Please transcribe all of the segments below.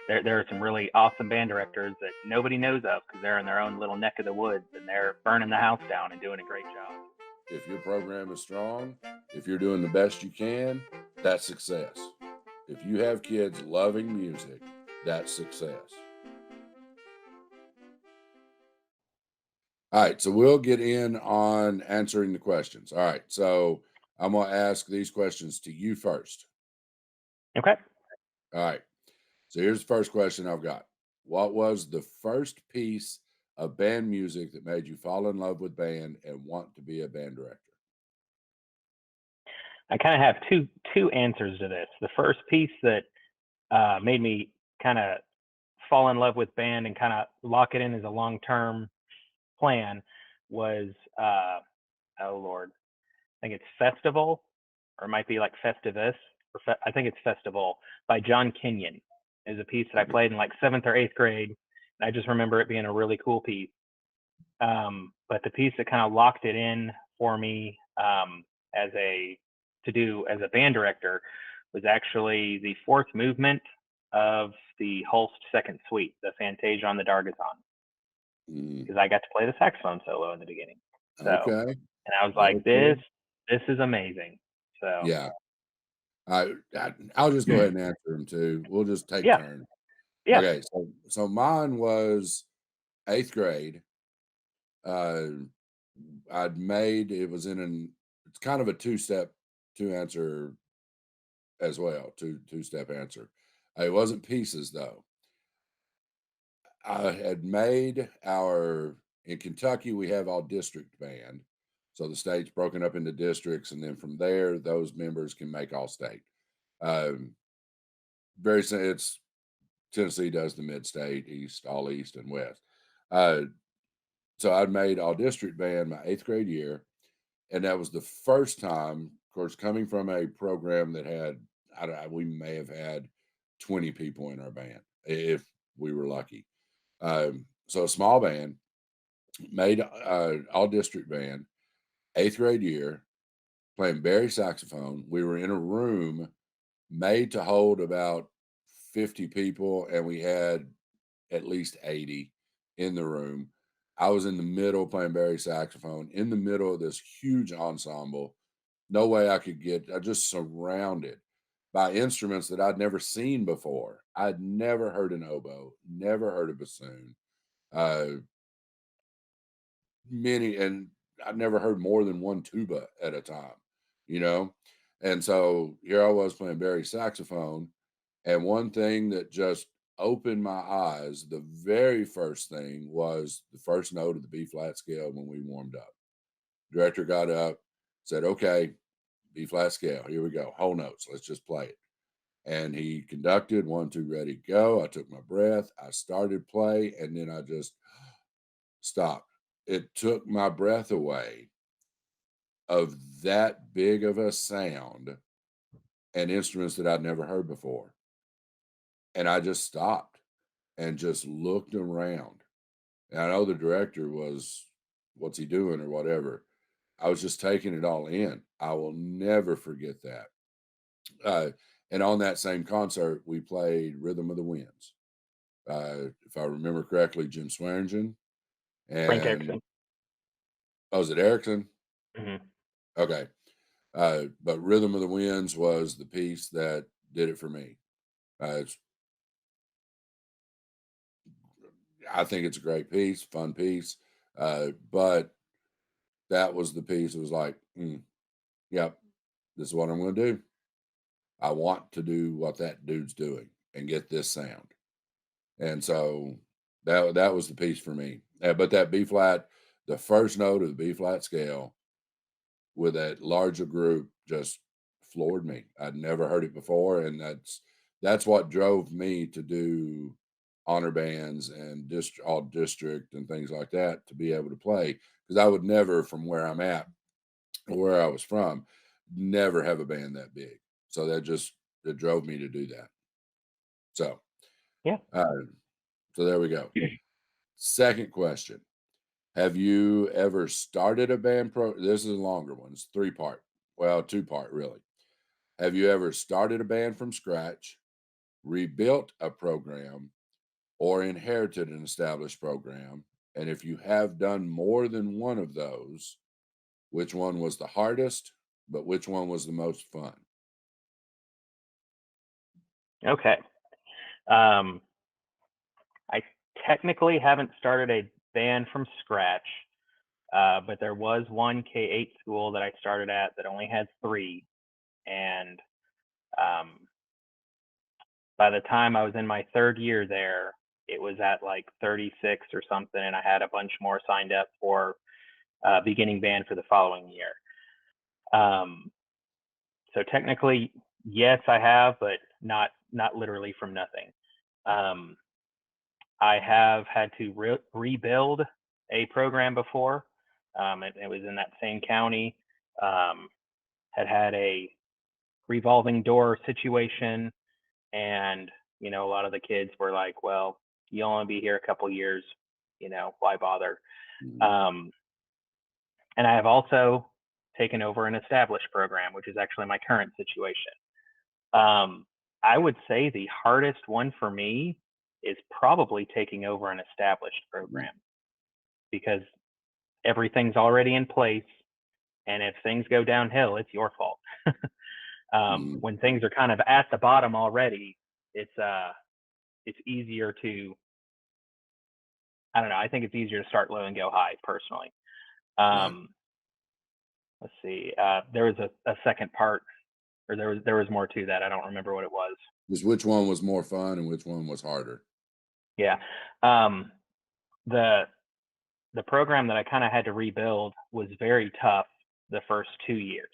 There are some really awesome band directors that nobody knows of because they're in their own little neck of the woods and they're burning the house down and doing a great job. If your program is strong, if you're doing the best you can, that's success. If you have kids loving music, that's success. All right, so we'll get in on answering the questions. All right, so I'm going to ask these questions to you first. Okay. All right, so here's the first question I've got. What was the first piece of band music that made you fall in love with band and want to be a band director? I kind of have two answers to this. The first piece that made me kind of fall in love with band and kind of lock it in as a long term plan was oh Lord, I think it's Festival, or it might be like Festivus, I think it's Festival by John Kenyon. Is a piece that I played in like seventh or eighth grade. And I just remember it being a really cool piece. But the piece that kind of locked it in for me as a to do as a band director was actually the fourth movement of the Holst Second Suite, the Fantasia on the Dargazon, Mm, because I got to play the saxophone solo in the beginning. So, okay, and I was like, very cool. this is amazing. So, Yeah, I'll just go ahead and answer them too. We'll just take yeah, turns. yeah, Okay, so mine was eighth grade. Uh, I'd made it was in an it's kind of a two answer as well, two-step answer. It wasn't pieces though. I had made our in Kentucky we have all district band. So the state's broken up into districts, and then from there, those members can make all state. Um, it's Tennessee does the mid state, east, all east and west. Uh, so I'd made all district band my eighth grade year, and that was the first time, of course, coming from a program that had, I don't know, we may have had 20 people in our band if we were lucky. So a small band, made all district band, eighth grade year, playing Barry saxophone. We were in a room made to hold about 50 people, and we had at least 80 in the room. I was in the middle playing Barry saxophone in the middle of this huge ensemble. No way I could get, I just surrounded by instruments that I'd never seen before. I'd never heard an oboe, never heard a bassoon. Uh, and I'd never heard more than one tuba at a time, you know? And so here I was playing Barry saxophone. And one thing that just opened my eyes, the very first thing was the first note of the B flat scale when we warmed up. Director got up, said, okay, B flat scale, here we go, whole notes, let's just play it. And he conducted one, two, ready, go. I took my breath, I started play, and then I just stopped. It took my breath away of that big of a sound and instruments that I'd never heard before. And I just stopped and just looked around. And I know the director was, what's he doing or whatever. I was just taking it all in. I will never forget that. Uh, and on that same concert, we played Rhythm of the Winds. If I remember correctly, Jim Swearingen Frank and, Erickson. oh, was it Erickson? Hmm. Okay. But Rhythm of the Winds was the piece that did it for me. It's, I think it's a great piece, fun piece. But that was the piece that was like, yep, this is what I'm going to do. I want to do what that dude's doing and get this sound. And so that was the piece for me. But that B flat, the first note of the B flat scale with that larger group just floored me. I'd never heard it before, and that's what drove me to do honor bands and all district and things like that to be able to play because I would never, from where I'm at or where I was from, never have a band that big. So that drove me to do that. So, Yeah. uh, so there we go. Second question: have you ever started a band? This is a longer one. It's three part. Well, two part really. Have you ever started a band from scratch, rebuilt a program, or inherited an established program? And if you have done more than one of those, which one was the hardest, but which one was the most fun? Okay. Um, I technically haven't started a band from scratch, but there was one K-8 school that I started at that only had three, and um, by the time I was in my third year there, it was at like 36 or something, and I had a bunch more signed up for beginning band for the following year. Um, so technically, yes, I have, but not literally from nothing. Um, I have had to rebuild a program before. It was in that same county. Um, had a revolving door situation, and a lot of the kids were like, "Well, you'll only be here a couple years. Why bother?" Mhm. Um, and I have also taken over an established program, which is actually my current situation. Um, I would say the hardest one for me is probably taking over an established Mhm. program because everything's already in place. And if things go downhill, it's your fault. Mhm. When things are kind of at the bottom already, it's easier to, I don't know. I think it's easier to start low and go high personally. Right. Um, let's see. There was a second part, or there was more to that. I don't remember what it was. Just which one was more fun and which one was harder? Yeah. Um, the the program that I kind of had to rebuild was very tough the first 2 years.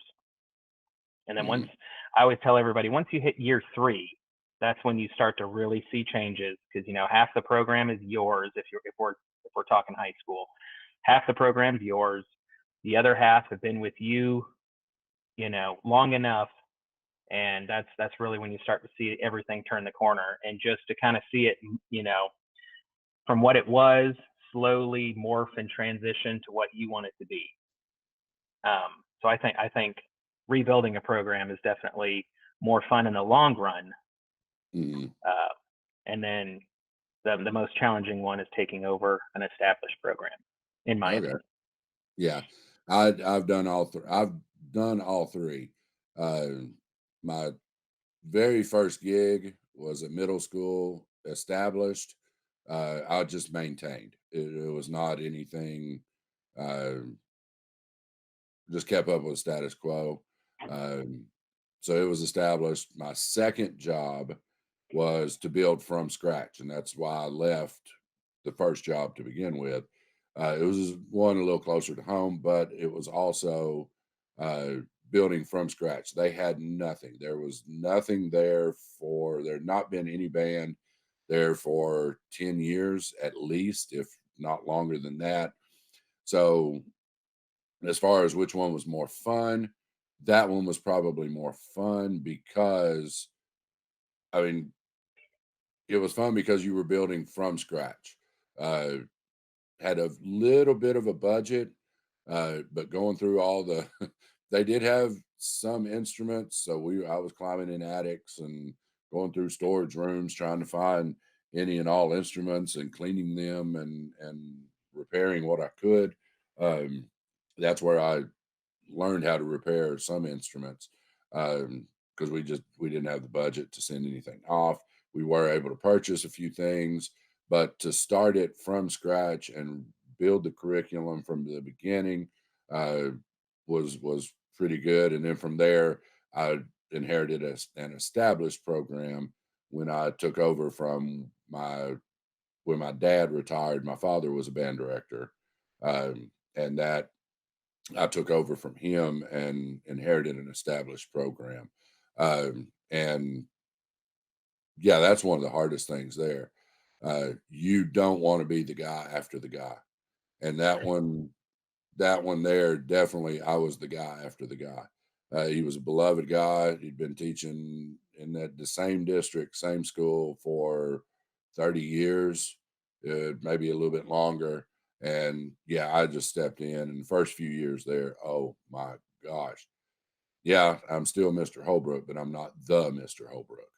And then once Mhm. I always tell everybody, once you hit year three, that's when you start to really see changes because half the program is yours if we're talking high school. Half the program's yours. The other half have been with you, long enough. And that's really when you start to see everything turn the corner. And just to kind of see it, from what it was, slowly morph and transition to what you want it to be. So I think rebuilding a program is definitely more fun in the long run. Mhm. Uh, and then the most challenging one is taking over an established program, in my Okay. opinion. Yeah. I've done all 3. I've done all 3. Uh, my very first gig was a middle school established. I just maintained. It was not anything, uh, just kept up with status quo. Um, so it was established. My second job was to build from scratch, and that's why I left the first job to begin with. It was one a little closer to home, but it was also uh, building from scratch. They had nothing. There was nothing there for. There had not been any band there for 10 years at least, if not longer than that. So as far as which one was more fun, that one was probably more fun because I mean, it was fun because you were building from scratch. Uh, had a little bit of a budget, but going through all the, they did have some instruments. So I was climbing in attics and going through storage rooms trying to find any and all instruments and cleaning them and repairing what I could. Um, that's where I learned how to repair some instruments because we didn't have the budget to send anything off. We were able to purchase a few things, but to start it from scratch and build the curriculum from the beginning uh, was pretty good. And then from there, I inherited an established program when I took over from my when my dad retired. My father was a band director, and that I took over from him and inherited an established program. And yeah, that's one of the hardest things there. You don't want to be the guy after the guy. And that one there, definitely, I was the guy after the guy. He was a beloved guy. He'd been teaching in the same district, same school for 30 years, maybe a little bit longer. And yeah, I just stepped in the first few years there. Oh my gosh. Yeah, I'm still Mr. Holbrook, but I'm not the Mr. Holbrook.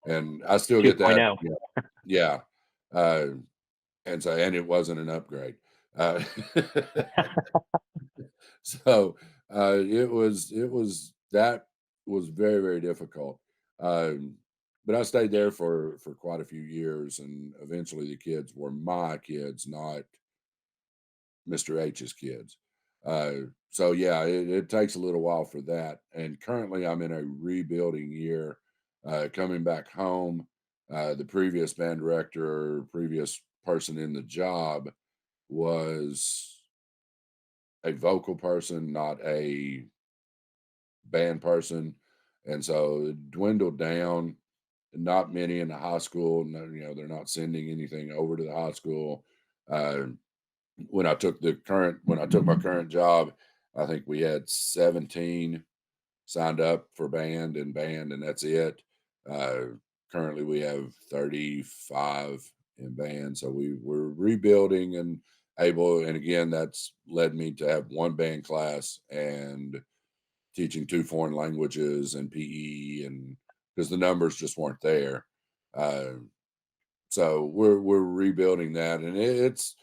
And I still get that. 2.0. Yeah. Yeah. Uh, and it wasn't an upgrade. Uh, so it was that was very, very difficult. Um, but I stayed there for quite a few years, and eventually the kids were my kids, not Mr. H's kids. So yeah, it takes a little while for that. And currently, I'm in a rebuilding year, coming back home. The previous band director, previous person in the job, was a vocal person, not a band person, and so it dwindled down. Not many in the high school. No, they're not sending anything over to the high school. Uh, when I took my current job, I think we had 17 signed up for band, and that's it. Uh, Currently, we have 35 in band, so we're rebuilding and able. And again, that's led me to have one band class and teaching two foreign languages and PE, and because the numbers just weren't there. Uh, so we're rebuilding that, and it's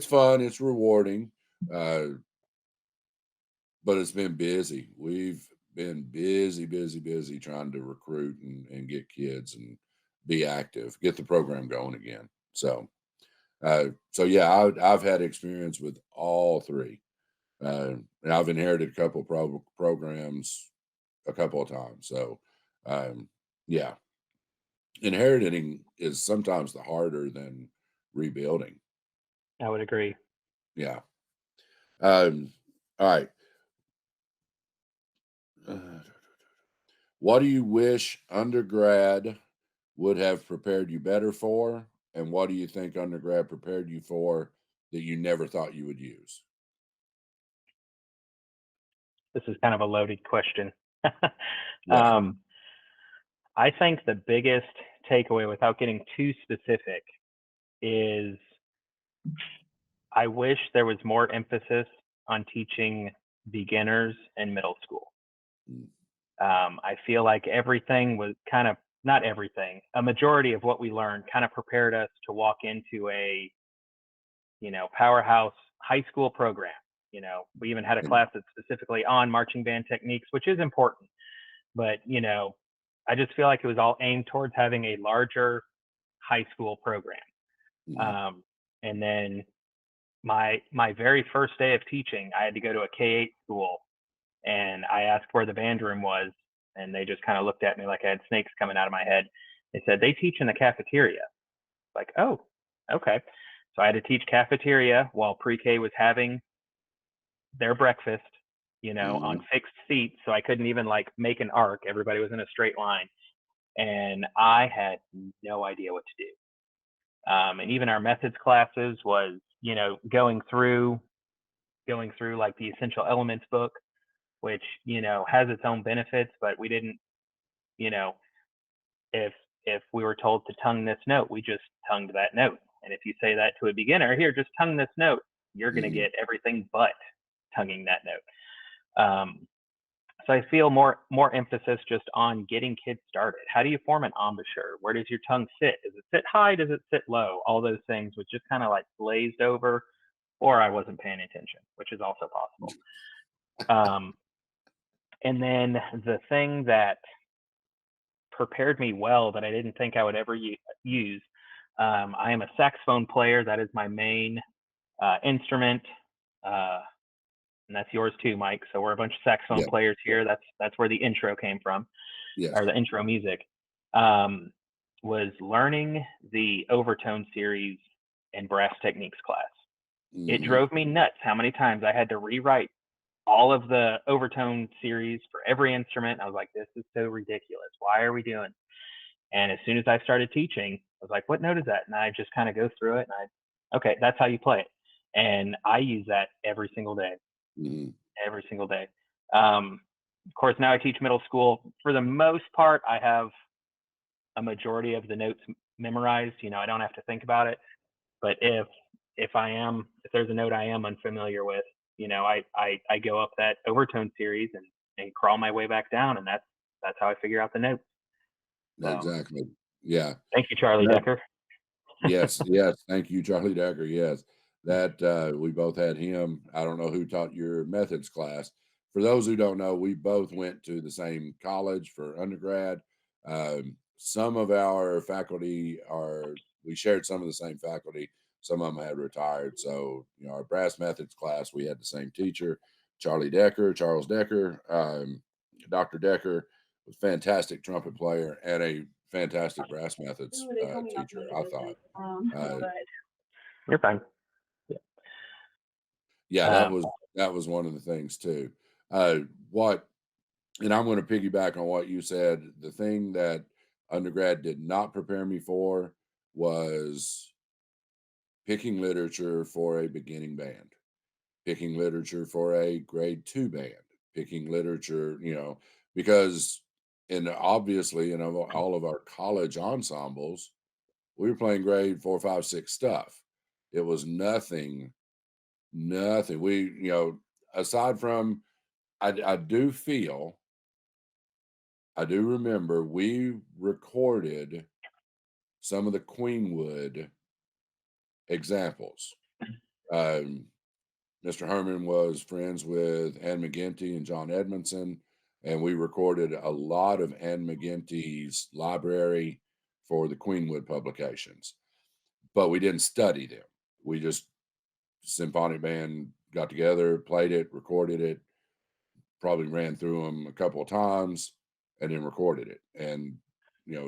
fun, it's rewarding, uh, but it's been busy. We've been busy, busy, busy trying to recruit and get kids and be active, get the program going again. So yeah, I've had experience with all three, and I've inherited a couple programs a couple of times. So um, yeah, inheriting is sometimes the harder than rebuilding. I would agree. Yeah. All right. Uh, what do you wish undergrad would have prepared you better for? And what do you think undergrad prepared you for that you never thought you would use? This is kind of a loaded question. Yeah. um, I think the biggest takeaway, without getting too specific, is I wish there was more emphasis on teaching beginners in middle school. Mm, I feel like everything was kind of, not everything, a majority of what we learned kind of prepared us to walk into a, powerhouse high school program. We even had a mm, class that's specifically on marching band techniques, which is important. But, I just feel like it was all aimed towards having a larger high school program. mm, Um, and then my very first day of teaching, I had to go to a K-8 school, and I asked where the band room was, and they just kind of looked at me like I had snakes coming out of my head. They said they teach in the cafeteria. Like, oh, okay. So I had to teach cafeteria while pre-K was having their breakfast, on mm, fixed seats. So I couldn't even like make an arc. Everybody was in a straight line, and I had no idea what to do. And even our methods classes was, going through like the essential elements book, which has its own benefits, but we didn't, you know, if we were told to tongue this note, we just tongued that note. And if you say that to a beginner, here, just tongue this note, you're going to mm. get everything but tonguing that note. So I feel more emphasis just on getting kids started. How do you form an embouchure? Where does your tongue sit? Does it sit high? Does it sit low? All those things was just kind of like glazed over, or I wasn't paying attention, which is also possible. Um, and then the thing that prepared me well that I didn't think I would ever use. I am a saxophone player. That is my main instrument, uh, and that's yours too, Mike. So we're a bunch of saxophone Yeah. players here. That's where the intro came from, or Yes. the intro music. Um, was learning the overtone series in brass techniques class. It Hmm. drove me nuts how many times I had to rewrite all of the overtone series for every instrument. I was like, this is so ridiculous. Why are we doing? And as soon as I started teaching, I was like, what note is that? And I just kind of go through it, and okay, that's how you play it. And I use that Hmm. every single day. Of course, now I teach middle school. For the most part, I have a majority of the notes memorized. I don't have to think about it. But if there's a note I am unfamiliar with, I go up that overtone series, and crawl my way back down, and that's how I figure out the notes. So Exactly. Yeah. thank you, Charlie That Decker. yes, yes. Thank you, Charlie Decker. Yes. That we both had him. I don't know who taught your methods class. For those who don't know, we both went to the same college for undergrad. Some of our faculty are we shared some of the same faculty. Some of them had retired. So, our brass methods class, we had the same teacher, Charlie Decker, Charles Decker. Dr. Decker was a fantastic trumpet player and a fantastic brass methods teacher, I thought. Uh, You're fine. Yeah. yeah, Um, that was one of the things too. What and I'm going to piggyback on what you said. The thing that undergrad did not prepare me for was picking literature for a beginning band, picking literature for a grade 2 band, picking literature, because obviously in all of our college ensembles, we were playing grade 4, 5, 6 stuff. It was nothing. Aside from, I do feel, I do remember we recorded some of the Queenwood examples. Um, Mr. Herman was friends with Ann McGinty and John Edmondson, and we recorded a lot of Ann McGinty's library for the Queenwood publications, but we didn't study them. We just symphonic band got together, played it, recorded it, probably ran through them a couple of times, and then recorded it. And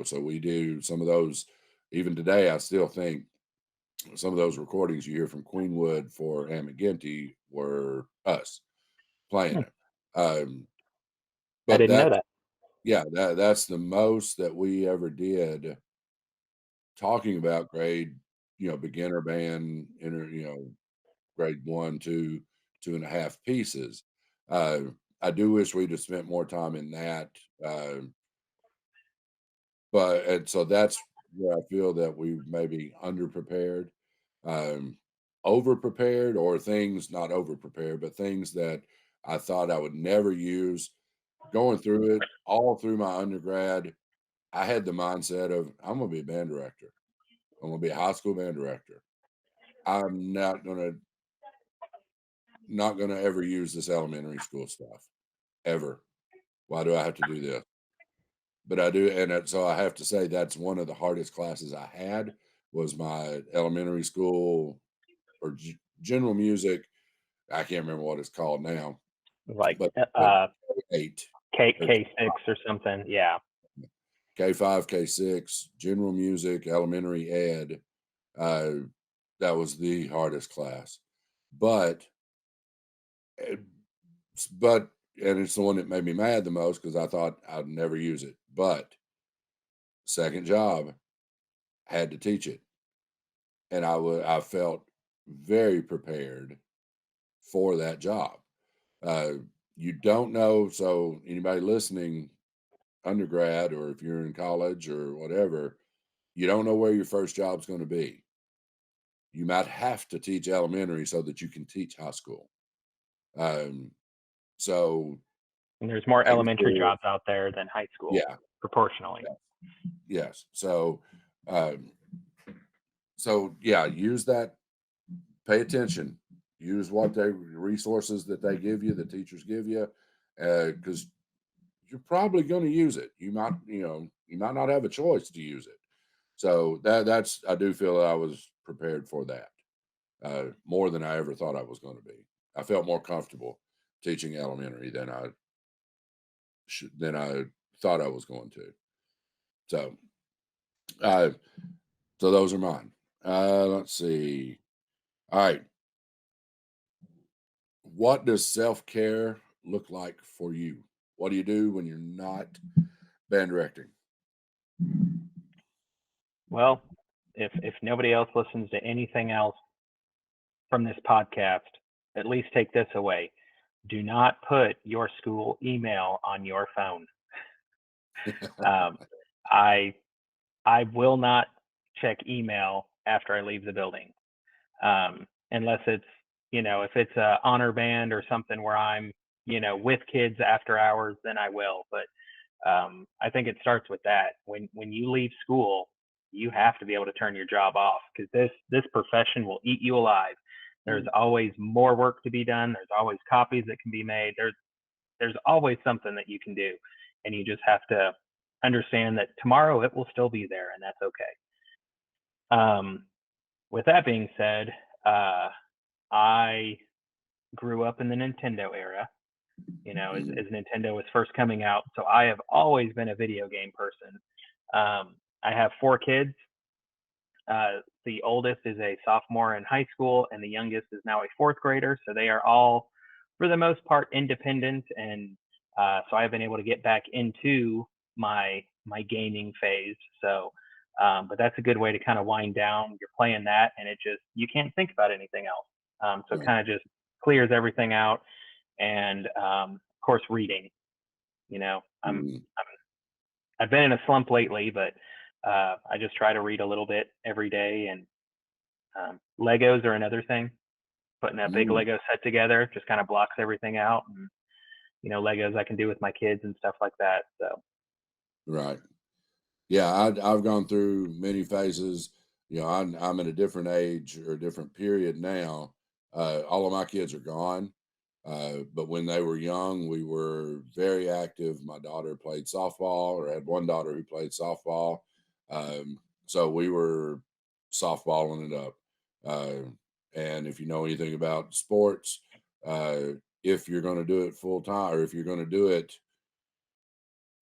so we do some of those. Even today, I still think some of those recordings you hear from Queenwood for Ann McGinty were us playing hmm, it. I But didn't know that, that. yeah, that's the most that we ever did talking about grade, beginner band, grade 1, 2, 2.5 pieces. Uh, I do wish we'd have spent more time in that, uh, and so that's where I feel that we maybe underprepared, um, overprepared, or things not overprepared, but things that I thought I would never use. Going through it, all through my undergrad, I had the mindset of, "I'm gonna be a band director. I'm gonna be a high school band director. I'm not gonna ever use this elementary school stuff, ever. Why do I have to do this?" But I do, and so I have to say that's one of the hardest classes I had was my elementary school or general music. I can't remember what it's called now, Like but 8 or K6 or something. Yeah. K5, K6, general music, elementary ed. Uh, that was the hardest class, but eh, but and it's the one that made me mad the most because I thought I'd never use it. But second job had to teach it, and I felt very prepared for that job. Uh, you don't know, so anybody listening, undergrad or if you're in college or whatever, you don't know where your first job's going to be. You might have to teach elementary so that you can teach high school. Um, so And there's more high elementary school, jobs out there than high school yeah, proportionally. yeah, yes. Um, so yeah, use that. Pay attention. Use what they resources that they give you, the teachers give you, because you're probably going to use it. You might not have a choice to use it. So that's I do feel that I was prepared for that more than I ever thought I was going to be. I felt more comfortable teaching elementary than I thought I was going to. So, uh, so those are mine. Let's see. All right, what does self care look like for you? What do you do when you're not band directing? Well, if nobody else listens to anything else from this podcast, at least take this away. Do not put your school email on your phone. Um, I I will not check email after I leave the building, unless it's if it's a honor band or something where I'm with kids after hours, then I will. But I think it starts with that. When you leave school, you have to be able to turn your job off, because this profession will eat you alive. There's always more work to be done. There's always copies that can be made. There's always something that you can do, and you just have to understand that tomorrow it will still be there, and that's okay. With that being said, I grew up in the Nintendo era, as Nintendo was first coming out. So I have always been a video game person. I have 4 kids. The oldest is a sophomore in high school, and the youngest is now a 4th grader. So they are all, for the most part, independent, and so I've been able to get back into my gaming phase. So, but that's a good way to kind of wind down. You're playing that, and you can't think about anything else. So it Right. kind of just clears everything out. And of course, reading. Mhm. I've been in a slump lately, but I just try to read a little bit every day. And Legos are another thing. Putting a big Mhm. Lego set together just kind of blocks everything out. And Legos I can do with my kids and stuff like that. So Right. Yeah, I've gone through many phases. I'm at a different age or a different period now. All of my kids are gone, but when they were young, we were very active. My daughter played softball, or had one daughter who played softball, so we were softballing it up. Uh, and if you know anything about sports, uh, if you're going to do it full time, or if you're going to do it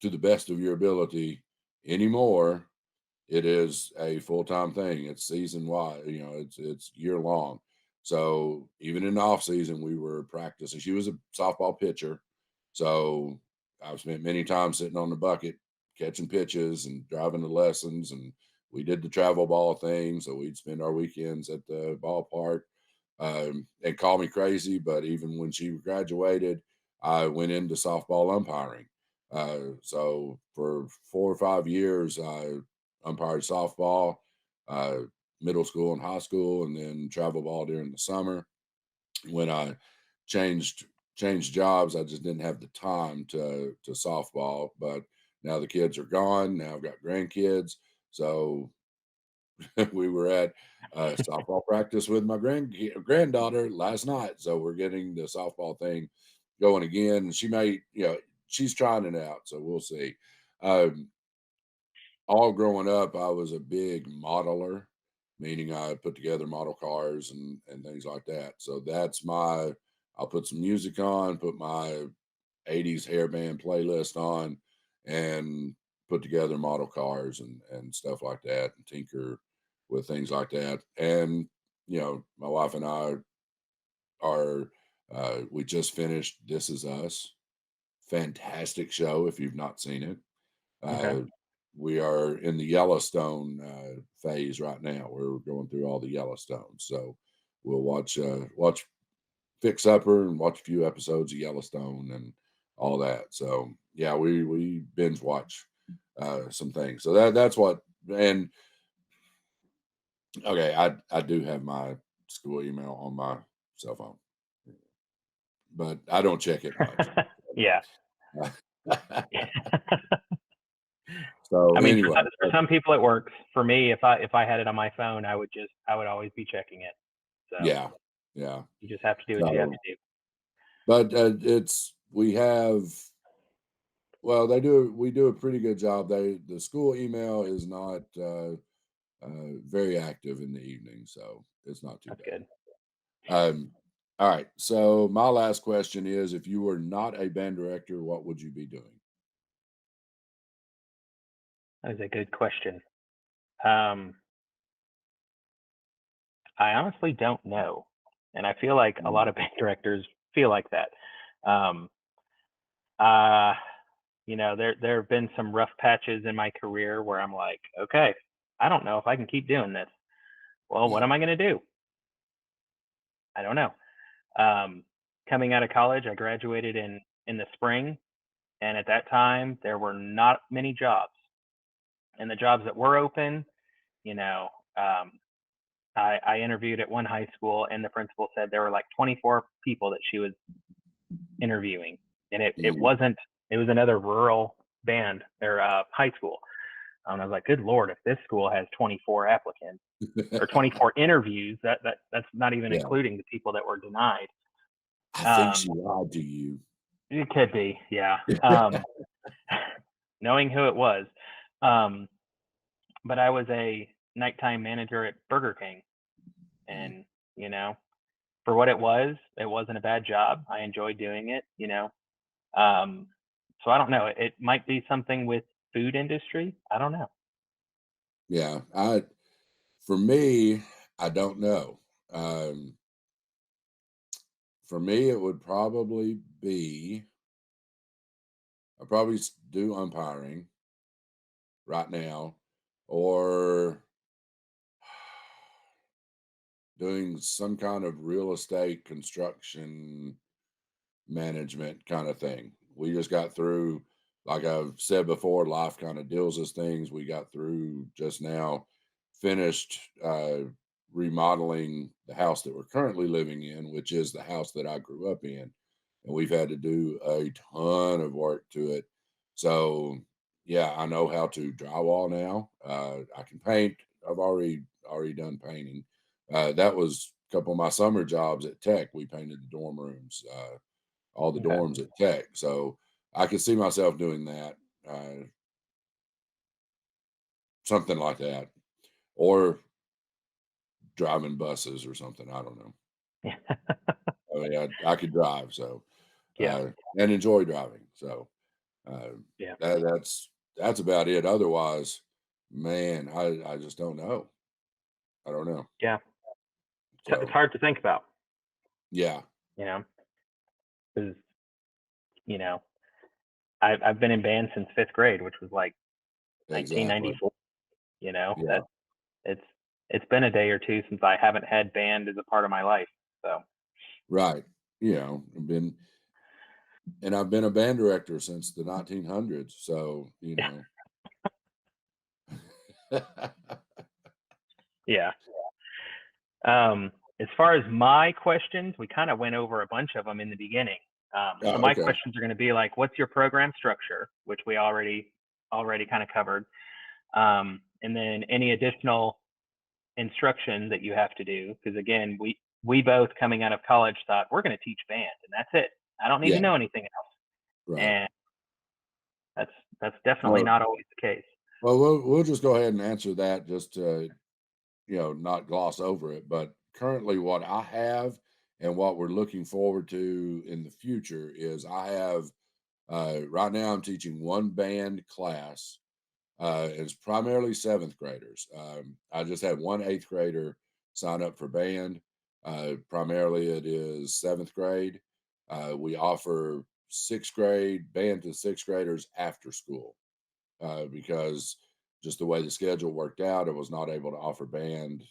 to the best of your ability anymore, it is a full-time thing. It's season wide, it's year long. So even in the off season, we were practicing. She was a softball pitcher. So I've spent many times sitting on the bucket, catching pitches and driving the lessons. And we did the travel ball thing. So we'd spend our weekends at the ballpark. And call me crazy, but even when she graduated, I went into softball umpiring. So for 4 or 5 years, I umpired softball, uh, middle school and high school, and then travel ball during the summer. When I changed changed jobs, I just didn't have the time to softball. But now the kids are gone. Now I've got grandkids, so we were at softball practice with my granddaughter last night. So we're getting the softball thing going again. And she's trying it out. So we'll see. Um, all growing up, I was a big modeler, meaning I put together model cars and things like that. So I'll put some music on, put my 80s hairband playlist on, and put together model cars and stuff like that, and tinker with things like that. And my wife and I are we just finished This Is Us. Fantastic show if you've not seen it. okay, Uh, we are in the Yellowstone phase right now. We're going through all the Yellowstone, so we'll watch Fix Upper and watch a few episodes of Yellowstone and all that. So yeah, we binge watch some things. So that's what. And okay, I do have my school email on my cell phone, but I don't check it much. yeah. So I mean, anyway, for some people it works. For me, if I had it on my phone, I would always be checking it. So yeah, yeah. you just have to do what you have So, to do. but it's we have well, they do we do a pretty good job. The school email is not very active in the evening, so it's not too That's good. bad. All right. So my last question is: if you were not a band director, what would you be doing? That is a good question. Um, I honestly don't know, and I feel like a lot Mm, of band directors feel like that. Um, uh, there have been some rough patches in my career where I'm like, okay, I don't know if I can keep doing this. Well, what yeah. am I going to do? I don't know. Um, Coming out of college, I graduated in the spring, and at that time there were not many jobs, and the jobs that were open, you know, um, I interviewed at one high school, and the principal said there were like 24 people that she was interviewing, and it Mhm. wasn't. It was another rural band or high school. And I was like, good lord, if this school has 24 applicants or 24 interviews, that's not even Yeah. including the people that were denied. I think Um, she lied to you. it could be, yeah. Knowing who it was, um, but I was a nighttime manager at Burger King, Mm. and you know, for what it wasn't a bad job. I enjoyed doing it, Um, so I don't know. It might be something with food industry. I don't know. Yeah, for me, I don't know. Um, for me, it would probably be I probably do umpiring right now, or doing some kind of real estate construction management kind of thing. We just got through, like I've said before, life kind of deals us things. We got through just now, finished remodeling the house that we're currently living in, which is the house that I grew up in. And we've had to do a ton of work to it. So, yeah, I know how to drywall now. I can paint. I've already done painting. That was a couple of my summer jobs at Tech. We painted the dorm rooms. All the Okay. dorms at Tech. So I could see myself doing that, uh, something like that, or driving buses or something. I don't know. Yeah. I mean, I could drive, so Yeah. and enjoy driving. So uh, Yeah. that's about it. Otherwise, man, I just don't know. I don't know. Yeah. It's So hard to think about, yeah, you know, because you know I've been in band since fifth grade, which was like exactly. 1994. Yeah, That it's it's been a day or two since I haven't had band as a part of my life. So right. I've been a band director since the 1900s. So yeah. As far as my questions, we kind of went over a bunch of them in the beginning. So Oh, my okay. questions are going to be like, what's your program structure, which we already kind of covered, and then any additional instruction that you have to do, because again, we both coming out of college thought we're going to teach band, and that's it. I don't need to Yeah, know anything else, right. and that's that's definitely Well, not always the case. we'll just go ahead and answer that just to, not gloss over it. But currently, what I have and what we're looking forward to in the future is I have right now I'm teaching one band class. It's primarily seventh graders. I just had one eighth grader sign up for band. Primarily, it is seventh grade. We offer sixth grade band to sixth graders after school because just the way the schedule worked out, I was not able to offer band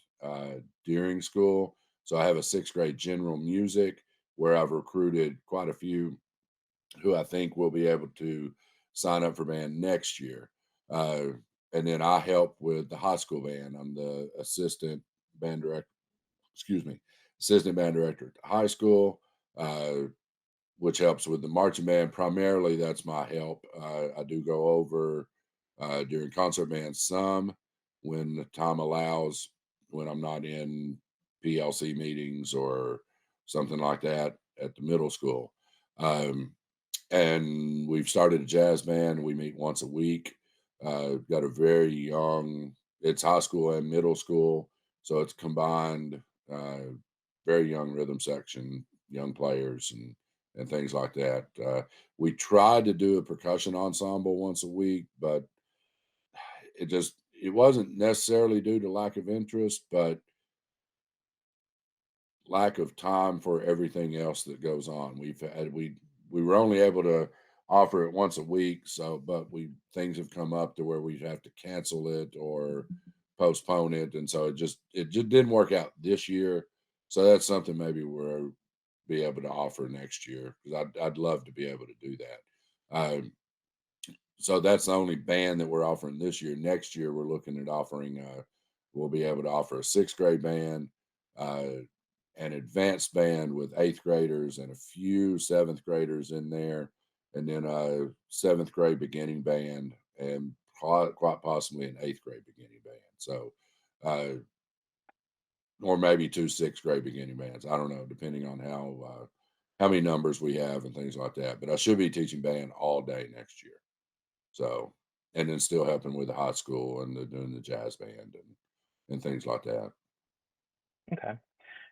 during school. So I have a sixth grade general music where I've recruited quite a few who I think will be able to sign up for band next year. Uh, and then I help with the high school band. I'm the band director, excuse me, assistant band director at the high school. Which helps with the marching band. Primarily, that's my help. I do go over during concert band some when the time allows, when I'm not in PLC meetings or something like that at the middle school. Um, and we've started a jazz band. We meet once a week. Got a very young, it's high school and middle school. So it's combined, uh, very young rhythm section, young players and things like that. We tried to do a percussion ensemble once a week, but it wasn't necessarily due to lack of interest, but lack of time for everything else that goes on. We were only able to offer it once a week, so but we things have come up to where we have to cancel it or postpone it, and so it just didn't work out this year. So that's something maybe we'll be able to offer next year because I'd love to be able to do that. So that's the only band that we're offering this year. Next year we're looking at offering. We'll be able to offer a sixth grade band. Uh, an advanced band with 8th graders and a few 7th graders in there, and then a 7th grade beginning band, and quite possibly an 8th grade beginning band. So, uh, or maybe 2 6th grade beginning bands. I don't know, depending on how many numbers we have and things like that. But I should be teaching band all day next year. So, and then still helping with the high school and doing the jazz band and things like that. Okay.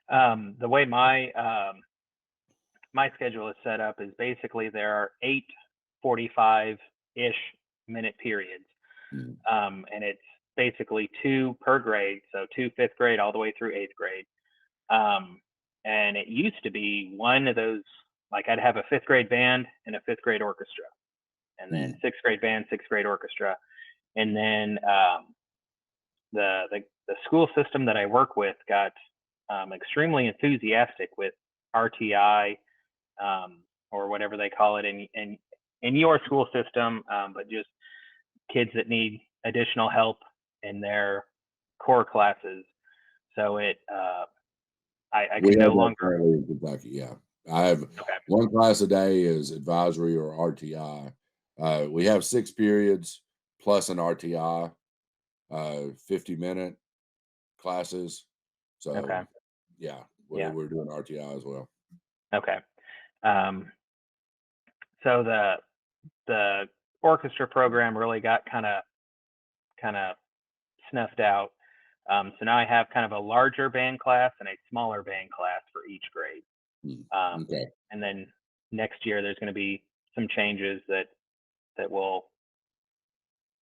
The way my schedule is set up is basically there are 8 45-ish minute periods. Mm, And it's basically 2 per grade, so 2 fifth grade all the way through 8th grade. Um, and it used to be one of those, like I'd have a 5th grade band and a 5th grade orchestra, and then mm, 6th grade band, 6th grade orchestra. And then the school system that I work with got extremely enthusiastic with RTI, or whatever they call it in your school system, but just kids that need additional help in their core classes. So I We can no have that longer. currently in Kentucky, yeah. I have Okay. one class a day is advisory or RTI. We have 6 periods plus an RTI, 50-minute classes. So, Okay. yeah, we're Yeah. we're doing RTI as well. Okay. Um, so the orchestra program really got kind of snuffed out. So now I have kind of a larger band class and a smaller band class for each grade. Mm, Um, okay. and then next year there's going to be some changes that will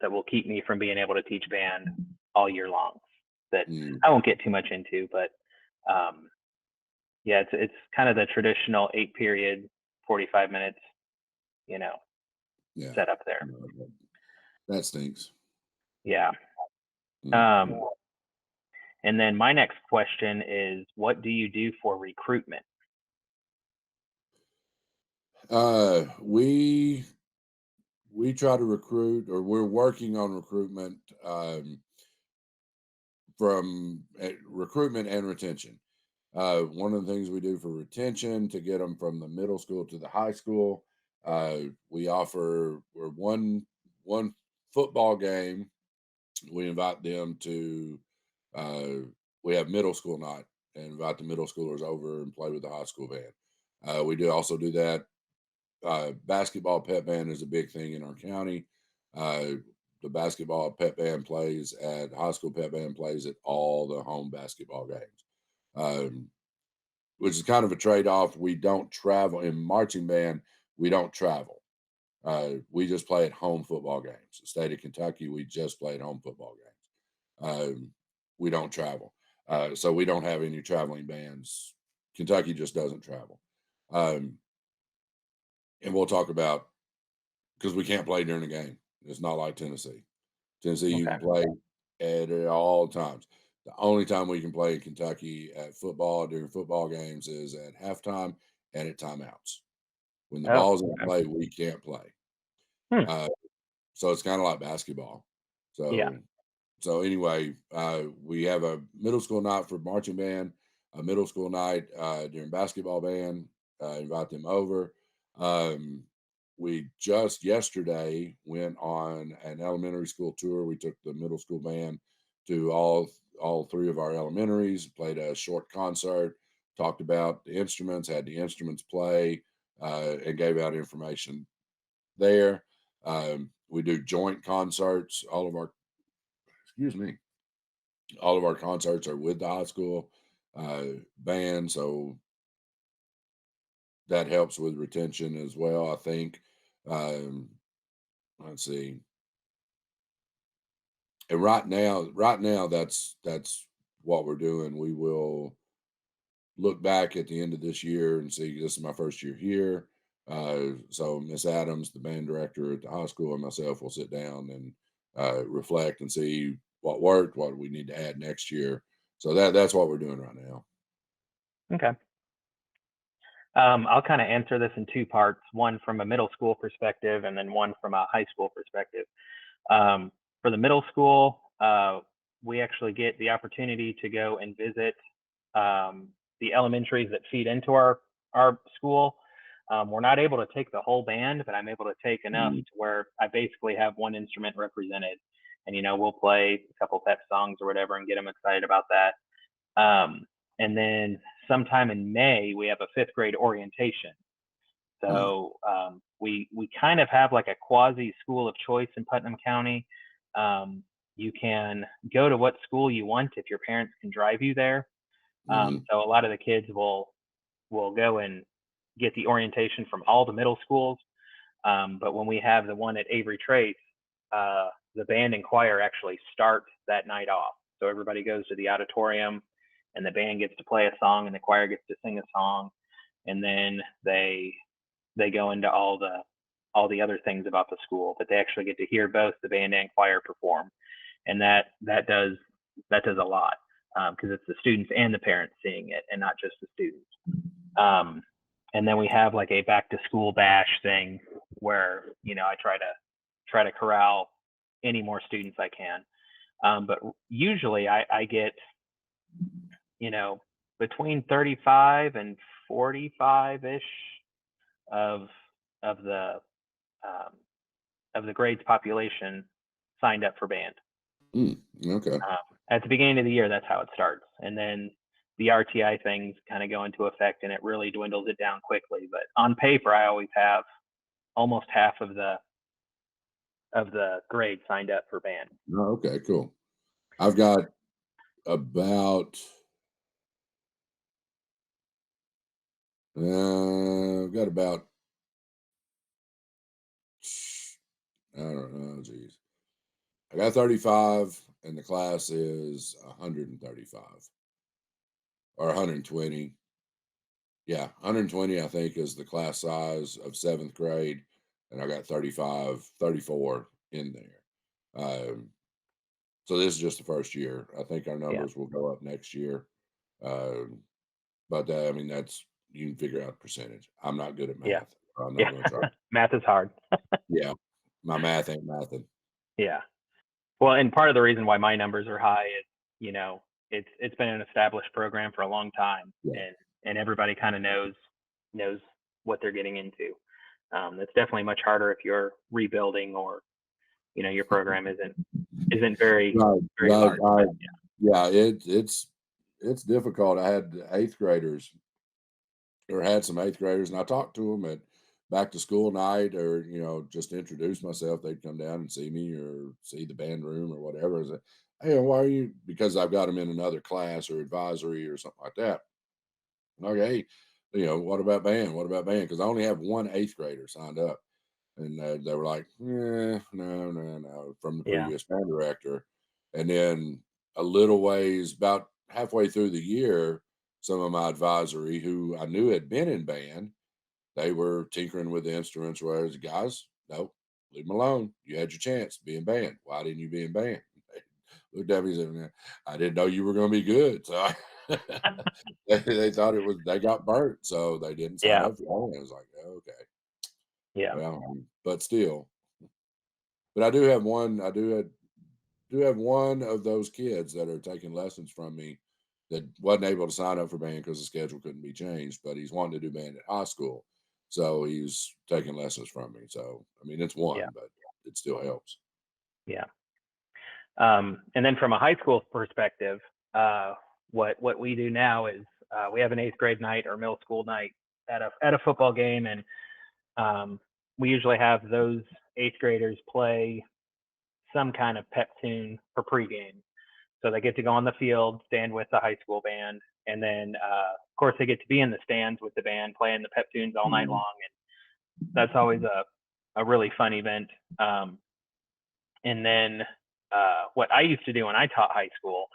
that will keep me from being able to teach band all year long. That Mm, I won't get too much into, but um, yeah, it's kind of the traditional 8 period, 45 minutes, you know, yeah. setup there. No, that stinks. Yeah. Mm. Um, and then my next question is, what do you do for recruitment? We try to recruit, or we're working on recruitment, from recruitment and retention. One of the things we do for retention to get them from the middle school to the high school, we offer we're one football game. We invite them to. Uh, we have middle school night and invite the middle schoolers over and play with the high school band. We do also do that. Basketball pep band is a big thing in our county. Uh, the basketball pep band plays at high school pep band plays at all the home basketball games, um, which is kind of a trade off. We don't travel in marching band. We don't travel. We just play at home football games. The state of Kentucky, we just play at home football games. We don't travel, so we don't have any traveling bands. Kentucky just doesn't travel, um, and we'll talk about because we can't play during the game. It's not like Tennessee. Tennessee, you Okay. can play at all times. The only time we can play in Kentucky at football during football games is at halftime and at timeouts. When the Oh, ball's in okay. play, we can't play. Hmm. Uh, so it's kind of like basketball. Yeah. So anyway, we have a middle school night for marching band, a middle school night during basketball band. Invite them over. Um, we just yesterday went on an elementary school tour. We took the middle school band to all 3 of our elementaries, played a short concert, talked about the instruments, had the instruments play, and gave out information there. We do joint concerts. Excuse me, all of our concerts are with the high school band, so that helps with retention as well. I think. Um, let's see. And right now, that's what we're doing. We will look back at the end of this year and see. This is my first year here. So Miss Adams, the band director at the high school, and myself will sit down and reflect and see what worked, what we need to add next year. So that's what we're doing right now. Okay. I'll kind of answer this in 2 parts, one from a middle school perspective and then one from a high school perspective. For the middle school, we actually get the opportunity to go and visit the elementaries that feed into our school. We're not able to take the whole band, but I'm able to take enough Mhm. to where I basically have one instrument represented, and we'll play a couple pep songs or whatever and get them excited about that. And then sometime in May we have a fifth grade orientation. Mm. So we kind of have like a quasi school of choice in Putnam County. You can go to what school you want if your parents can drive you there. Mhm. So a lot of the kids will go and get the orientation from all the middle schools. But when we have the one at Avery Trace, the band and choir actually start that night off. So everybody goes to the auditorium, and the band gets to play a song, and the choir gets to sing a song, and then they go into all the other things about the school. But they actually get to hear both the band and choir perform, and that does a lot because it's the students and the parents seeing it, and not just the students. Um, and then we have like a back to school bash thing where I try to corral any more students I can. But usually I get between 35 and 45 ish of of the um, of the grades population signed up for band. Mm. Okay. At the beginning of the year, that's how it starts, and then the RTI things kind of go into effect, and it really dwindles it down quickly. But on paper, I always have almost half of the grade signed up for band. Oh, okay, cool. I've got about I've got about I don't know, geez. I got 35 and the class is 135 or 120. Yeah, 120 I think is the class size of 7th grade, and I got 35, 34 in there. So this is just the first year. I think our Yeah, numbers will go up next year. Um, but I mean, that's you can figure out percentage. I'm not good at yeah, math. I'm not yeah. going to try. Math is hard. Yeah, my math ain't mathing. Yeah. Well, and part of the reason why my numbers are high is, it's been an established program for a long time, Yeah, and everybody kind of knows what they're getting into. It's definitely much harder if you're rebuilding, or your program isn't very right, very right. large. But Yeah, it's difficult. I had 8th graders or had some 8th graders, and I talked to them at back to school night, or just introduce myself. They'd come down and see me or see the band room or whatever. I said, "Hey, why are you?" Because I've got them in another class or advisory or something like that. Okay, what about band? What about band? Because I only have one 8th grader signed up, and they were like, "Yeah, no, no, no," from the yeah, previous band director. And then a little ways, about halfway through the year, some of my advisory who I knew had been in band, they were tinkering with the instruments. Whereas, guys, no, leave them alone. You had your chance. Be in band. Why didn't you be in band? They looked at me and said, "I didn't know you were going to be good." So they thought it was they got burnt, so they didn't sign yeah, up for it. I was like, okay, yeah, well, but still. But I do have one. Do have one of those kids that are taking lessons from me that wasn't able to sign up for band because the schedule couldn't be changed, but he's wanting to do band at high school. So he's taking lessons from me. So, I mean, it's yeah, one, but it still helps. yeah. And then from a high school perspective, uh, what we do now is we have an eighth grade night or middle school night at a football game, and we usually have those eighth graders play some kind of pep tune for pregame. So they get to go on the field, stand with the high school band, and then of course they get to be in the stands with the band playing the pep tunes all night Mhm. long, and that's always a really fun event. And then what I used to do when I taught high school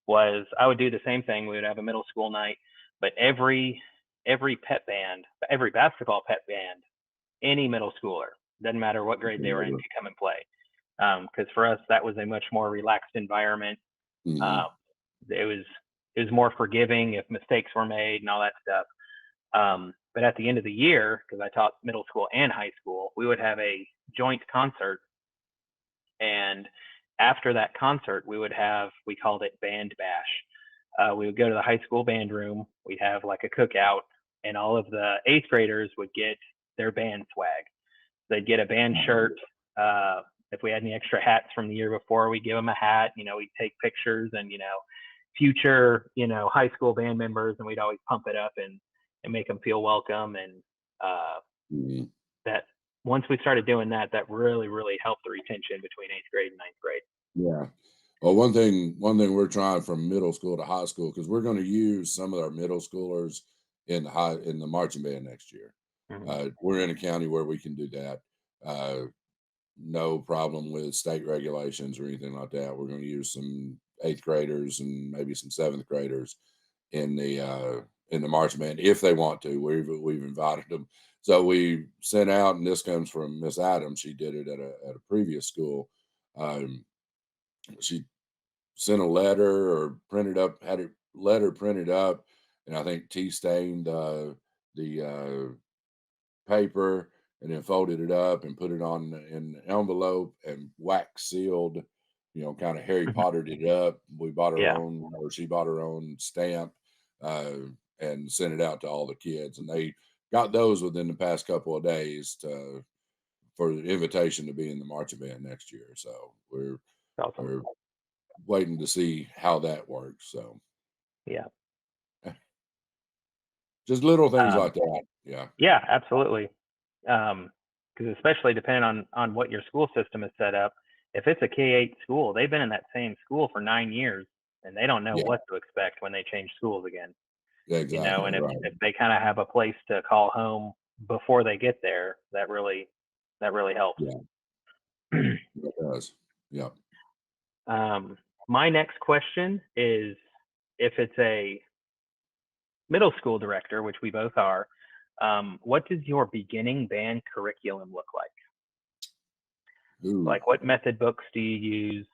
was I would do the same thing. We would have a middle school night, but every pep band, every basketball pep band, any middle schooler, doesn't matter what grade they were in, could come and play. Because for us, that was a much more relaxed environment. Um, Mhm. it was more forgiving if mistakes were made and all that stuff. But at the end of the year, because I taught middle school and high school, we would have a joint concert, and after that concert, we called it Band Bash. we would go to the high school band room. We'd have like a cookout, and all of the eighth graders would get their band swag. They'd get a band shirt. If we had any extra hats from the year before, we'd give them a hat. We'd take pictures and, future, high school band members, and we'd always pump it up and make them feel welcome. And Mhm. that once we started doing that, that really, really helped the retention between eighth grade and ninth grade. Yeah. Well, one thing we're trying from middle school to high school, because we're going to use some of our middle schoolers in the marching band next year. Mhm. We're in a county where we can do that. Uh, no problem with state regulations or anything like that. We're going to use some eighth graders and maybe some seventh graders in the marching band if they want to. We've invited them. So we sent out, and this comes from Miss Adams. She did it at a previous school. Um, she sent a letter or printed up had a letter printed up, and I think tea stained the paper, and then folded it up and put it on in an envelope and wax sealed, kind of Harry Mhm. Pottered it up. We bought our Yeah, own, or she bought her own stamp, uh, and sent it out to all the kids, and they got those within the past couple of days for the invitation to be in the marching band next year. So awesome. we're waiting to see how that works. So Yeah. just little things Um, like that. Yeah. yeah, absolutely. Because especially depending on what your school system is set up, if it's a K-8 school, they've been in that same school for 9 years, and they don't know Yeah. what to expect when they change schools again. Yeah, exactly. And if Right. they kind of have a place to call home before they get there, that really helps. Yeah. It does. Yeah. My next question is, if it's a middle school director, which we both are, what does your beginning band curriculum look like? Ooh. Like, what method books do you use?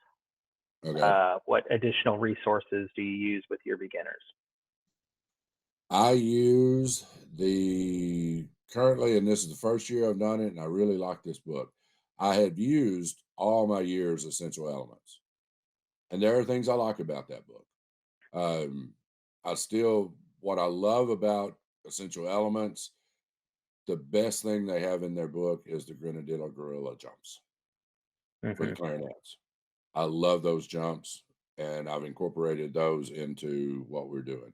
Okay. What additional resources do you use with your beginners? I use the currently, and this is the first year I've done it, and I really like this book. I have used all my years Essential Elements, and there are things I like about that book. Um, I still, what I love about Essential Elements, the best thing they have in their book is the Grenadilla Gorilla jumps for the Hmm. clarinets. I love those jumps, and I've incorporated those into what we're doing.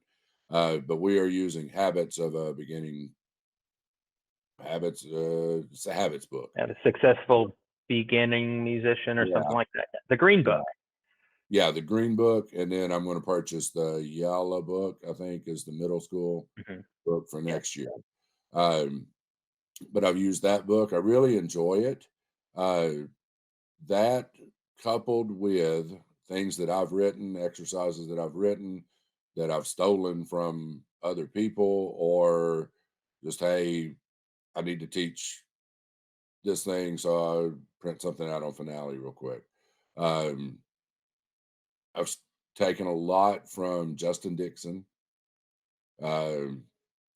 But we are using Habits of a Beginning Habits. It's a habits book. Have a successful beginning musician or something Yeah, like that. The Green yeah, Book. yeah. The green book, and then I'm going to purchase the yellow book. I think is the middle school Hmm. book for Yeah. next year. Um, but I've used that book. I really enjoy it. Uh, that coupled with things that I've written, exercises that I've written, that I've stolen from other people, or just, hey, I need to teach this thing, so I print something out on Finale real quick. Um, I've taken a lot from Justin Dixon, um,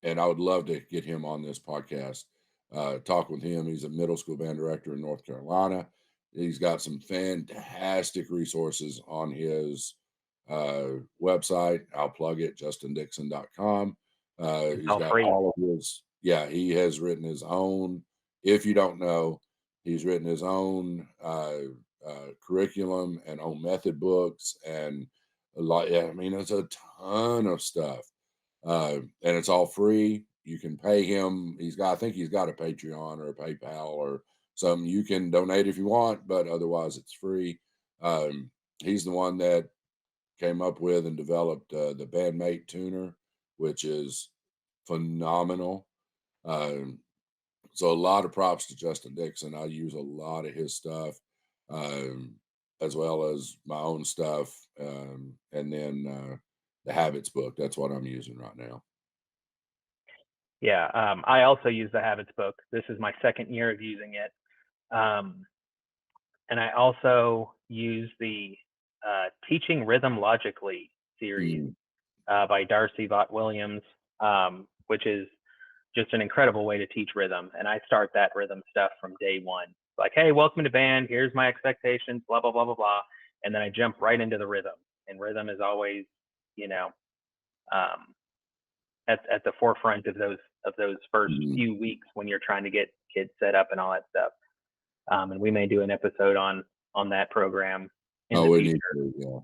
and I would love to get him on this podcast. Talk with him. He's a middle school band director in North Carolina. He's got some fantastic resources on his website. I'll plug it, justindixon.com. It's He's all got free. all of his, yeah, he has written his own. If you don't know, he's written his own curriculum and own method books and a lot. Yeah, I mean, it's a ton of stuff, and it's all free. You can pay him. I think he's got a Patreon or a PayPal or something. You can donate if you want, but otherwise it's free. Um, he's the one that came up with and developed the Bandmate tuner, which is phenomenal. Um, so a lot of props to Justin Dixon. I use a lot of his stuff, um, as well as my own stuff, and then the Habits book. That's what I'm using right now. Yeah. I also use the Habits book. This is my second year of using it. Um, and I also use the Teaching Rhythm Logically series Mm, by Darcy Vaught Williams, which is just an incredible way to teach rhythm. And I start that rhythm stuff from day one. Like, hey, welcome to band. Here's my expectations, blah, blah, blah, blah, blah. And then I jump right into the rhythm. And rhythm is always, you know, um, at the forefront of those first Mhm. few weeks when you're trying to get kids set up and all that stuff. And we may do an episode on that program in Oh, the we future. need to, yeah.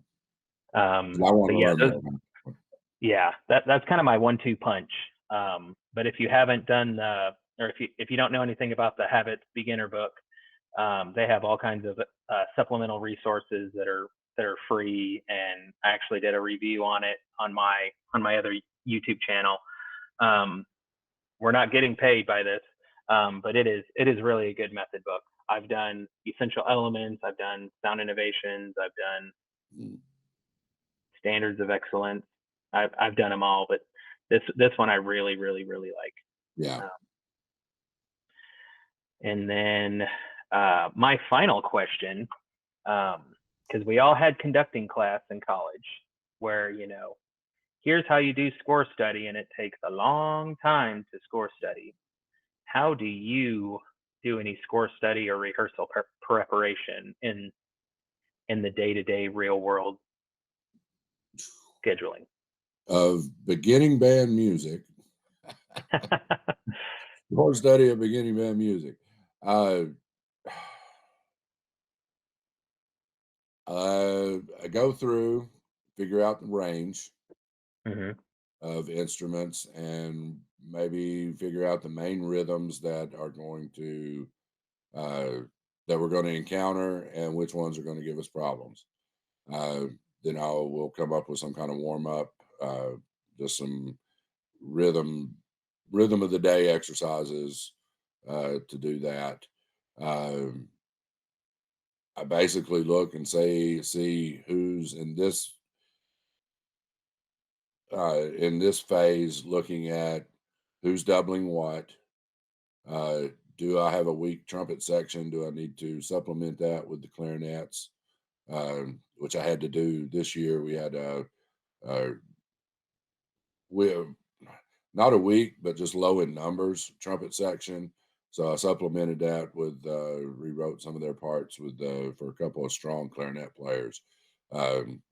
'Cause I But wanna yeah, learn more. yeah, that's kind of my 1-2 punch. But if you haven't done or if you don't know anything about the Habits Beginner book, they have all kinds of supplemental resources that are free, and I actually did a review on it on my other YouTube channel. Um, we're not getting paid by this, but it is really a good method book. I've done Essential Elements, I've done Sound Innovations, I've done Mm, Standards of Excellence. I've done them all, but this one I really really really like. yeah. Um, and then my final question, because we all had conducting class in college, where here's how you do score study, and it takes a long time to score study. How do you do any score study or rehearsal preparation in the day-to-day real world scheduling? Of beginning band music, core study of beginning band music. Uh, I go through, figure out the range Hmm. of instruments, and maybe figure out the main rhythms uh, that we're going to encounter, and which ones are going to give us problems. Uh, then we'll come up with some kind of warm up, just some rhythm rhythm of the day exercises to do that. Um, I basically look and see who's in this phase, looking at who's doubling what. Uh, do I have a weak trumpet section? Do I need to supplement that with the clarinets? Which I had to do this year. A we not a weak, but just low in numbers trumpet section. So I supplemented that with rewrote some of their parts with for a couple of strong clarinet players, um,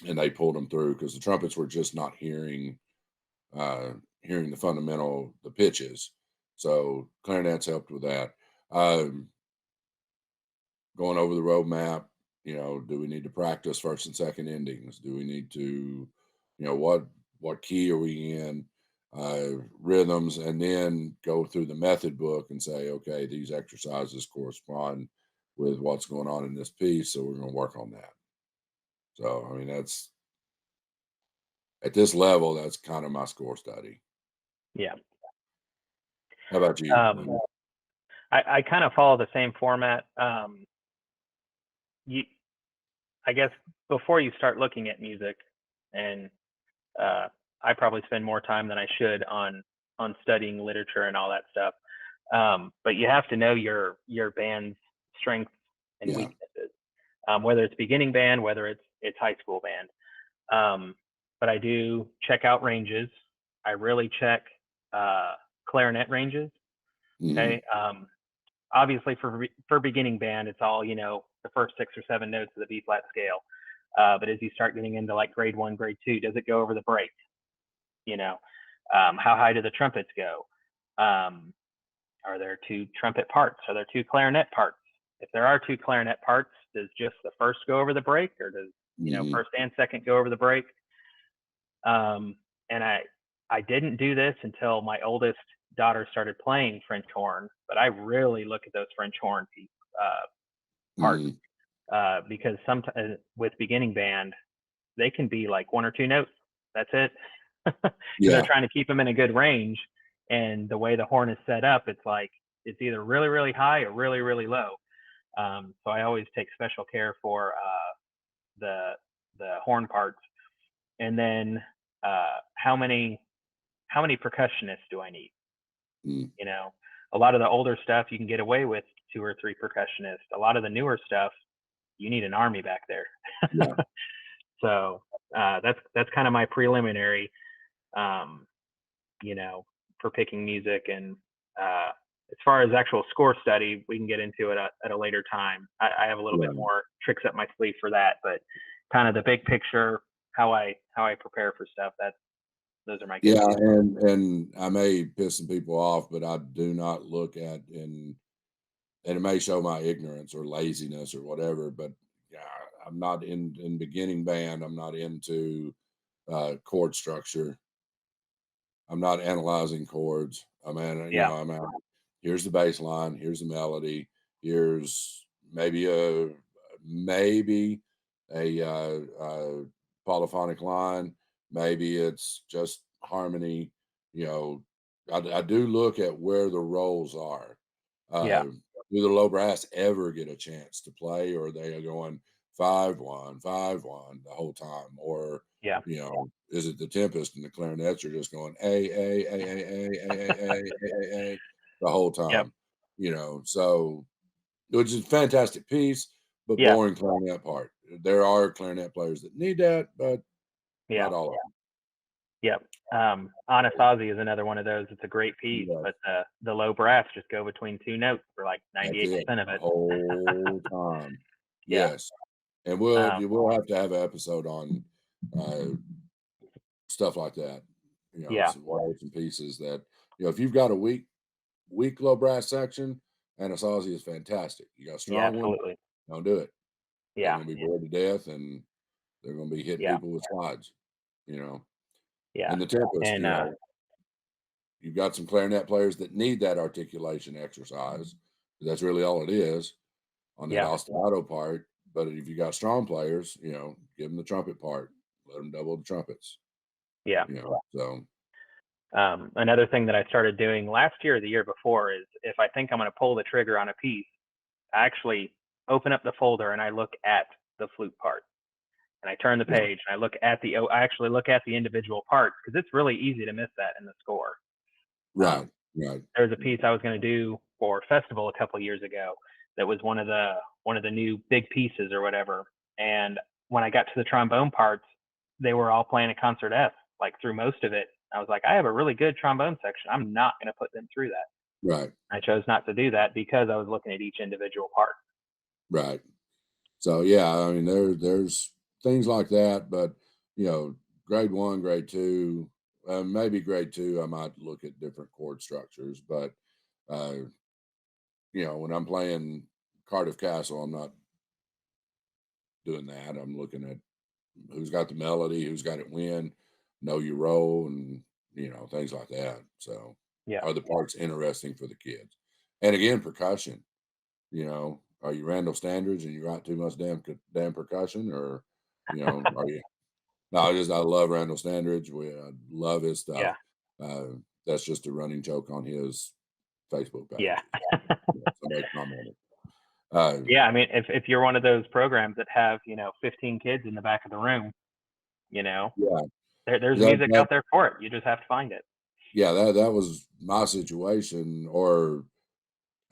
and they pulled them through because the trumpets were just not uh, hearing the pitches. So clarinets helped with that. Um, Going over the roadmap, do we need to practice first and second endings? Do we need to, what key are we in? Rhythms, and then go through the method book and say, okay, these exercises correspond with what's going on in this piece, so we're going to work on that. So, I mean, that's at this level, that's kind of my score study. Yeah. How about you? Um, I kind of follow the same format. You, I guess before you start looking at music, and uh, I probably spend more time than I should on studying literature and all that stuff. But you have to know your band's strengths and Yeah. weaknesses, whether it's beginning band, whether it's high school band. But I do check out ranges. I really check uh, clarinet ranges. Hmm. Okay. Obviously, for beginning band, it's all the first 6 or 7 notes of the B flat scale. But as you start getting into like grade 1, grade 2, does it go over the break? You know, how high do the trumpets go? Um, are there 2 trumpet parts? Are there 2 clarinet parts? If there are 2 clarinet parts, does just the first go over the break, or does Hmm. first and second go over the break? And I didn't do this until my oldest daughter started playing French horn, but I really look at those French horn parts, Hmm. because sometimes with beginning band, they can be like 1 or 2 notes. That's it, because they're Yeah. trying to keep them in a good range. And the way the horn is set up, it's like it's either really really high or really really low. So I always take special care for the horn parts. And then how many percussionists do I need? Mm. You know, a lot of the older stuff you can get away with 2 or 3 percussionists. A lot of the newer stuff, you need an army back there. Yeah. So that's kind of my preliminary, um, you know, for picking music. And uh, as far as actual score study, we can get into it at a later time. I have a little bit Right. more tricks up my sleeve for that, but kind of the big picture. how I prepare for stuff. Those are my Yeah, go-to. and I may piss some people off, but I do not look at and it may show my ignorance or laziness or whatever, but yeah, I'm not in beginning band. I'm not into chord structure. I'm not analyzing chords. Yeah, I'm out. Here's the bass line. Here's the melody. Here's maybe a polyphonic line. Maybe it's just harmony. You know, I do look at where the roles are. yeah, Do the low brass ever get a chance to play, or are they going 5-1, 5-1 the whole time, or yeah, is it the Tempest and the clarinets are just going A the whole yep, time? So which is a fantastic piece, but yeah, boring clarinet part. There are clarinet players that need that, but yeah, not all of yep. Anasazi is another one of those. It's a great them. piece, Yes, but the low brass just go between two notes for like that's it 98% of the it. whole time. Yeah. Yes, and we'll Um, you will have to have an episode on uh, stuff like that. yeah. Some what and pieces that if you've got a weak low brass section, Anasazi is fantastic. You got a Yeah, strong one, absolutely. don't do it. They're Yeah. gonna be bored to death, and they're gonna be hitting Yeah. people with slides, you know. Yeah. And the Tempest, And you've got some clarinet players that need that articulation exercise. That's really all it is on that yeah. ostinato part. But if you got strong players, give them the trumpet part, let them double the trumpets, Yeah. So Another thing that I started doing last year or the year before is if I think I'm going to pull the trigger on a piece, I actually open up the folder and I look at the flute part and I turn the yeah, page and I actually look at the individual parts because it's really easy to miss that in the score. right, Um, right, there's a piece I was going to do for festival a couple years ago that was one of the new big pieces or whatever. And when I got to the trombone parts, they were all playing a concert F like through most of it. I was like, I have a really good trombone section. I'm not going to put them through that. right, I chose not to do that because I was looking at each individual part. right. So yeah, I mean there's things like that, but grade one, grade two, maybe grade two, I might look at different chord structures, but uh, when I'm playing Cardiff Castle, I'm not doing that. I'm looking at who's got the melody, who's got it when, know your role, and things like that. So Yeah. are the parts interesting for the kids? And again, percussion. Are you Randall Standards and you write too much damn percussion, or are you? No, I love Randall Standards. I love his stuff. Yeah. Uh, that's just a running joke on his Facebook Yeah. page. Somebody commented. Uh, Yeah. I mean, if you're one of those programs that have, 15 kids in the back of the room, you know, yeah, there's that music that out there for it. You just have to find it. yeah that was my situation, or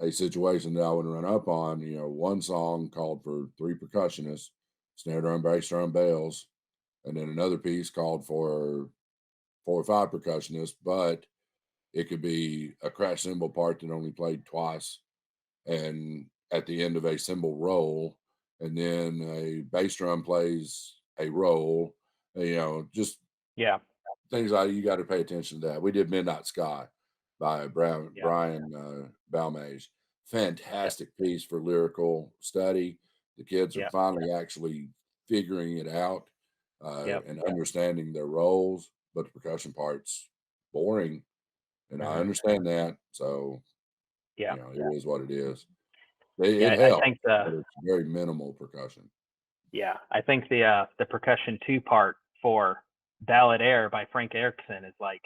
a situation that I would run up on. One song called for three percussionists, snare drum, bass drum, bells, and then another piece called for 4 or 5 percussionists, but it could be a crash cymbal part that only played twice, and at the end of a cymbal roll, and then a bass drum plays a roll. Just Yeah. things like you got to pay attention to that. We did Midnight Sky by Yeah. Brian Balmage. Yep. Fantastic piece for lyrical study. The kids are Yep. finally actually figuring it out Yep. and understanding their roles, but the percussion part's boring, and I Hmm. understand that. So, Yeah. it is what it is. It Yeah. I helps, think the but it's very minimal percussion. Yeah, I think the percussion two part for Ballad Air by Frank Erickson is like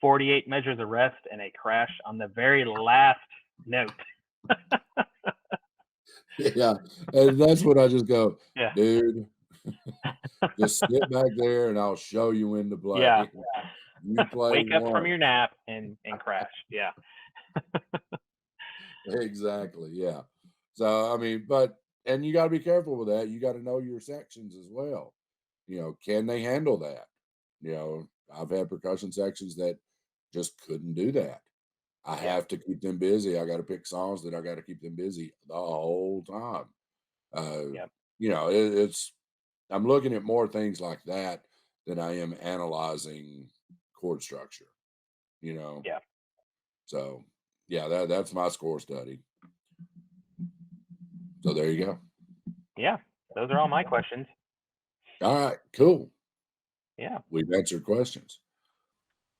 48 measures of rest and a crash on the very last note. Yeah, and that's what I just go, Yeah. dude. Just sit back there, and I'll show you when to Yeah. play. You play Wake up from once. your nap and crash. Yeah. Exactly, yeah. So, I mean, and you gotta be careful with that. You gotta know your sections as well. Can they handle that? I've had percussion sections that just couldn't do that. I Yeah. have to keep them busy. I gotta pick songs that I gotta keep them busy the whole time. Uh, Yeah. it's I'm looking at more things like that than I am analyzing chord structure, you know? Yeah. So yeah, that's my score study. So there you go. Yeah. Those are all my questions. All right, cool. Yeah. We've answered questions.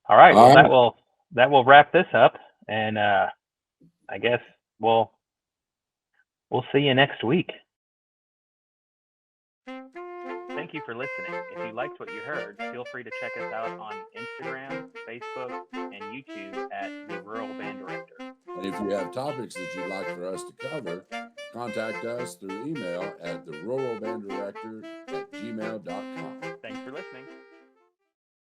All right. Well, All right. that will wrap this up, and I guess we'll see you next week. Thank you for listening. If you liked what you heard, feel free to check us out on Instagram, Facebook, and YouTube at The Rural Band Director. And if you have topics that you'd like for us to cover, contact us through email at theruralbanddirector@gmail.com. Thanks for listening.